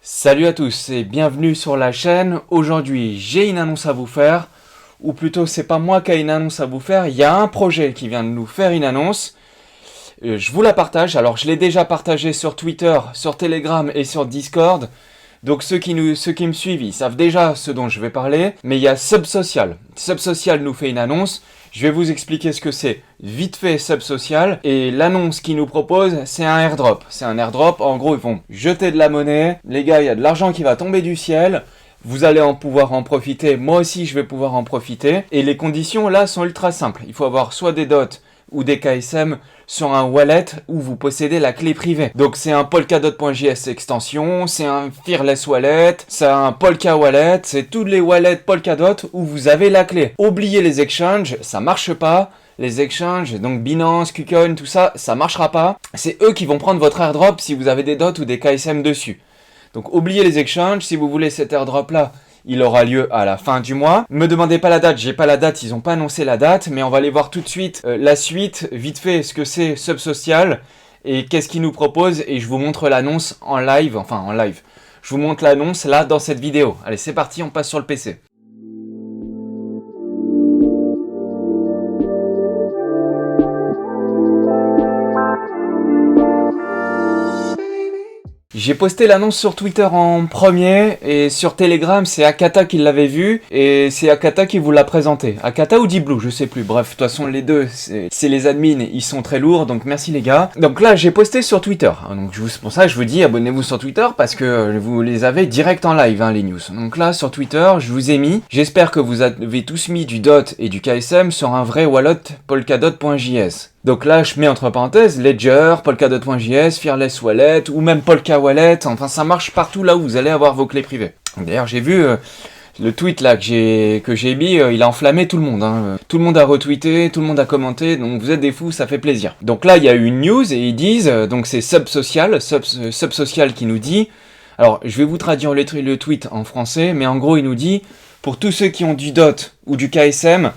Salut à tous et bienvenue sur la chaîne. Aujourd'hui, j'ai une annonce à vous faire. Ou plutôt, c'est pas moi qui ai une annonce à vous faire. Il y a un projet qui vient de nous faire une annonce. Je vous la partage. Alors, je l'ai déjà partagée sur Twitter, sur Telegram et sur Discord. Donc, ceux qui me suivent, ils savent déjà ce dont je vais parler. Mais il y a Subsocial. Subsocial nous fait une annonce. Je vais vous expliquer ce que c'est vite fait Subsocial. Et l'annonce qu'ils nous proposent, c'est un airdrop. C'est un airdrop. En gros, ils vont jeter de la monnaie. Les gars, il y a de l'argent qui va tomber du ciel. Vous allez pouvoir en profiter. Moi aussi, je vais pouvoir en profiter. Et les conditions, là, sont ultra simples. Il faut avoir soit des dots ou des KSM sur un wallet où vous possédez la clé privée. Donc c'est un polkadot.js extension, c'est un Fearless Wallet, c'est un Polka Wallet, c'est tous les wallets Polkadot où vous avez la clé. Oubliez les exchanges, ça marche pas. Les exchanges, donc Binance, KuCoin, tout ça, ça marchera pas. C'est eux qui vont prendre votre airdrop si vous avez des dots ou des KSM dessus. Donc oubliez les exchanges, si vous voulez cet airdrop là, il aura lieu à la fin du mois. Me demandez pas la date, j'ai pas la date, ils ont pas annoncé la date, mais on va aller voir tout de suite la suite, vite fait, ce que c'est Subsocial et qu'est-ce qu'ils nous proposent, et je vous montre l'annonce en live, Je vous montre l'annonce là dans cette vidéo. Allez, c'est parti, on passe sur le PC. J'ai posté l'annonce sur Twitter en premier et sur Telegram c'est Akata qui l'avait vu et c'est Akata qui vous l'a présenté. Akata ou Deep Blue, je sais plus. Bref, de toute façon les deux, c'est les admins, ils sont très lourds, donc merci les gars. Donc là j'ai posté sur Twitter, donc c'est pour ça que je vous dis abonnez-vous sur Twitter parce que vous les avez direct en live les news. Donc là sur Twitter je vous ai mis, j'espère que vous avez tous mis du DOT et du KSM sur un vrai wallet polkadot.js. Donc là, je mets entre parenthèses Ledger, Polkadot.js, Fearless Wallet ou même Polka Wallet. Enfin, ça marche partout là où vous allez avoir vos clés privées. D'ailleurs, j'ai vu le tweet là que j'ai mis, il a enflammé tout le monde. Tout le monde a retweeté, tout le monde a commenté. Donc vous êtes des fous, ça fait plaisir. Donc là, il y a eu une news et ils disent, donc c'est Subsocial qui nous dit. Alors, je vais vous traduire le tweet en français, mais en gros, il nous dit pour tous ceux qui ont du DOT ou du KSM.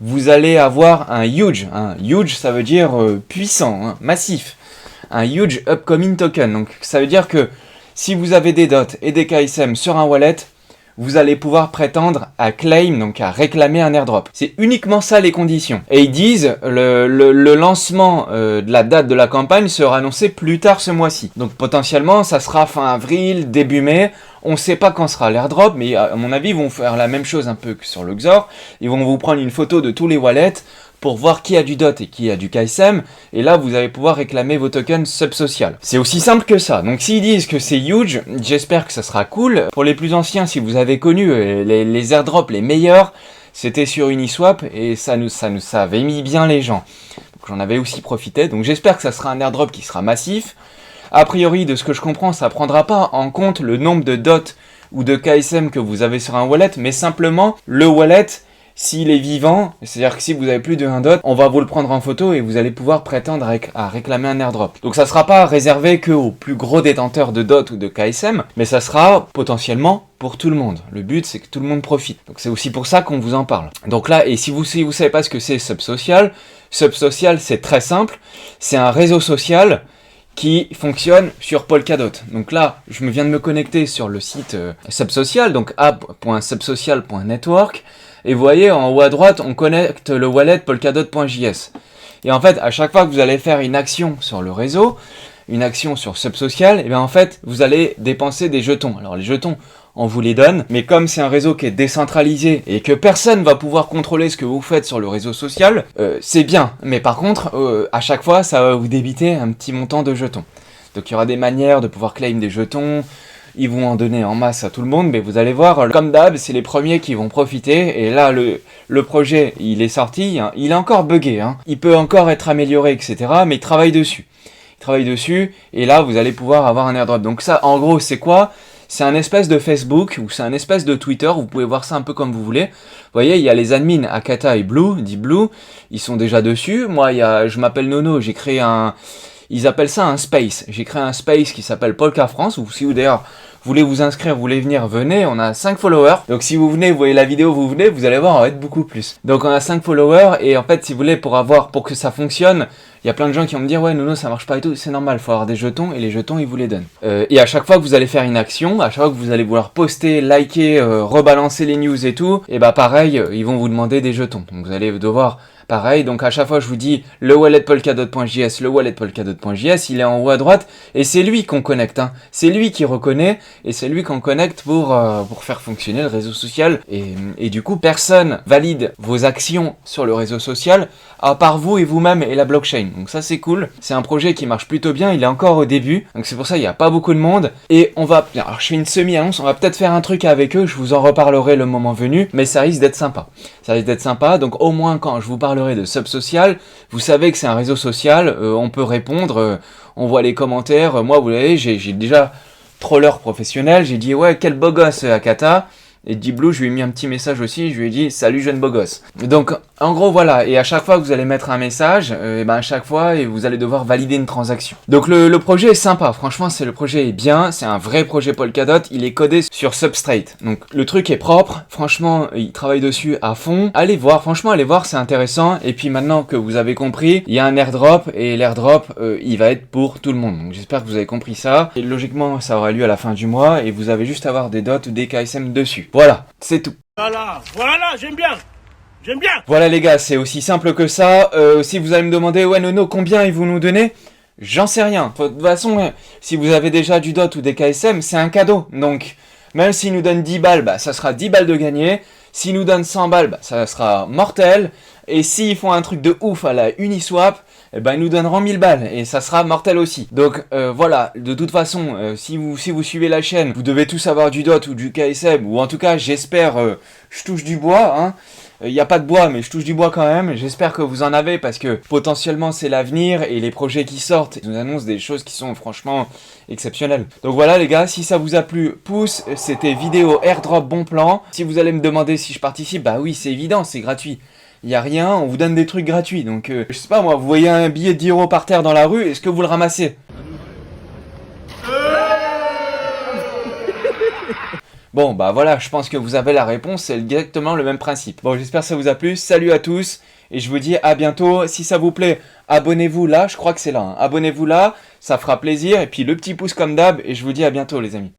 Vous allez avoir un huge, ça veut dire puissant, massif, un huge upcoming token. Donc ça veut dire que si vous avez des dots et des KSM sur un wallet, vous allez pouvoir prétendre à claim, donc à réclamer un airdrop. C'est uniquement ça les conditions. Et ils disent le lancement de la date de la campagne sera annoncé plus tard ce mois-ci. Donc potentiellement ça sera fin avril, début mai. On ne sait pas quand sera l'airdrop, mais à mon avis ils vont faire la même chose un peu que sur le Xor. Ils vont vous prendre une photo de tous les wallets pour voir qui a du DOT et qui a du KSM, et là vous allez pouvoir réclamer vos tokens Subsocial. C'est aussi simple que ça. Donc s'ils disent que c'est huge, j'espère que ça sera cool. Pour les plus anciens, si vous avez connu les airdrops les meilleurs, c'était sur Uniswap, et ça avait mis bien les gens. Donc j'en avais aussi profité, donc j'espère que ça sera un airdrop qui sera massif. A priori, de ce que je comprends, ça prendra pas en compte le nombre de DOT ou de KSM que vous avez sur un wallet, mais simplement le wallet, s'il est vivant, c'est-à-dire que si vous avez plus de 1 dot, on va vous le prendre en photo et vous allez pouvoir prétendre à réclamer un airdrop. Donc ça sera pas réservé que aux plus gros détenteurs de dot ou de KSM, mais ça sera potentiellement pour tout le monde. Le but c'est que tout le monde profite. Donc c'est aussi pour ça qu'on vous en parle. Donc là, et si vous savez pas ce que c'est Subsocial c'est très simple, c'est un réseau social qui fonctionne sur Polkadot. Donc là, je viens de me connecter sur le site Subsocial, donc app.subsocial.network, et vous voyez en haut à droite, on connecte le wallet polkadot.js. Et en fait, à chaque fois que vous allez faire une action sur le réseau, une action sur Subsocial, et bien en fait, vous allez dépenser des jetons. Alors les jetons, on vous les donne, mais comme c'est un réseau qui est décentralisé et que personne va pouvoir contrôler ce que vous faites sur le réseau social, c'est bien. Mais par contre, à chaque fois, ça va vous débiter un petit montant de jetons. Donc il y aura des manières de pouvoir claim des jetons, ils vont en donner en masse à tout le monde, mais vous allez voir, comme d'hab, c'est les premiers qui vont profiter, et là, le projet, il est sorti, il est encore buggé, il peut encore être amélioré, etc., mais il travaille dessus. Et là, vous allez pouvoir avoir un airdrop. Donc ça, en gros, c'est quoi ? C'est un espèce de Facebook ou c'est un espèce de Twitter, vous pouvez voir ça un peu comme vous voulez. Vous voyez, il y a les admins Akata et Deep Blue, ils sont déjà dessus. Moi, je m'appelle Nono, j'ai créé ils appellent ça un space. J'ai créé un space qui s'appelle Polka France, ou si d'ailleurs Vous voulez vous inscrire, vous voulez venir, venez, on a 5 followers. Donc si vous venez, vous voyez la vidéo, vous venez, vous allez voir, on va être beaucoup plus. Donc on a 5 followers et en fait, si vous voulez, pour que ça fonctionne, il y a plein de gens qui vont me dire ouais Nono ça marche pas et tout, c'est normal, faut avoir des jetons et les jetons ils vous les donnent. Et à chaque fois que vous allez faire une action, à chaque fois que vous allez vouloir poster, liker, rebalancer les news et tout, et bah pareil, ils vont vous demander des jetons. Donc vous allez devoir pareil, donc à chaque fois je vous dis le wallet polkadot.js, le wallet polkadot.js, il est en haut à droite et c'est lui qu'on connecte, hein. C'est lui qui reconnaît et c'est lui qu'on connecte pour faire fonctionner le réseau social et du coup personne valide vos actions sur le réseau social à part vous et vous-même et la blockchain. Donc ça c'est cool, c'est un projet qui marche plutôt bien, il est encore au début, donc c'est pour ça il n'y a pas beaucoup de monde et on va, alors je fais une semi-annonce, on va peut-être faire un truc avec eux, je vous en reparlerai le moment venu, mais ça risque d'être sympa. Ça risque d'être sympa, donc au moins quand je vous parlerai de Subsocial, vous savez que c'est un réseau social, on peut répondre, on voit les commentaires, moi vous voyez, j'ai déjà troller professionnel, j'ai dit ouais quel beau gosse Akata, et Dblue je lui ai mis un petit message aussi, je lui ai dit salut jeune beau gosse. Donc en gros voilà, et à chaque fois que vous allez mettre un message, et ben à chaque fois et vous allez devoir valider une transaction. Donc le projet est sympa, franchement le projet est bien, c'est un vrai projet Polkadot, il est codé sur Substrate. Donc le truc est propre, franchement il travaille dessus à fond. Allez voir, franchement allez voir, c'est intéressant. Et puis maintenant que vous avez compris, il y a un airdrop et l'airdrop il va être pour tout le monde. Donc j'espère que vous avez compris ça. Et logiquement ça aura lieu à la fin du mois et vous avez juste à avoir des dots ou des KSM dessus. Voilà, c'est tout. Voilà, j'aime bien. J'aime bien. Voilà les gars, c'est aussi simple que ça. Si vous allez me demander, ouais Nono, combien ils vont nous donner ? J'en sais rien. De toute façon, si vous avez déjà du DOT ou des KSM, c'est un cadeau. Donc, même s'ils nous donnent 10 balles, bah, ça sera 10 balles de gagné. S'ils nous donnent 100 balles, bah, ça sera mortel. Et s'ils font un truc de ouf à la Uniswap, eh ben, ils nous donneront 1000 balles et ça sera mortel aussi. Donc voilà, de toute façon, si vous suivez la chaîne, vous devez tous avoir du DOT ou du KSM, ou en tout cas, j'espère, je touche du bois, hein. Il n'y a pas de bois, mais je touche du bois quand même. J'espère que vous en avez parce que potentiellement c'est l'avenir et les projets qui sortent nous annoncent des choses qui sont franchement exceptionnelles. Donc voilà les gars, si ça vous a plu, pouce, c'était vidéo airdrop bon plan. Si vous allez me demander si je participe, bah oui c'est évident, c'est gratuit. Il n'y a rien, on vous donne des trucs gratuits. Donc je sais pas moi, vous voyez un billet de 10 € par terre dans la rue, est-ce que vous le ramassez ? Bon bah voilà, je pense que vous avez la réponse, c'est exactement le même principe. Bon j'espère que ça vous a plu, salut à tous, et je vous dis à bientôt. Si ça vous plaît, abonnez-vous là, je crois que c'est là, hein. Abonnez-vous là, ça fera plaisir, et puis le petit pouce comme d'hab, et je vous dis à bientôt les amis.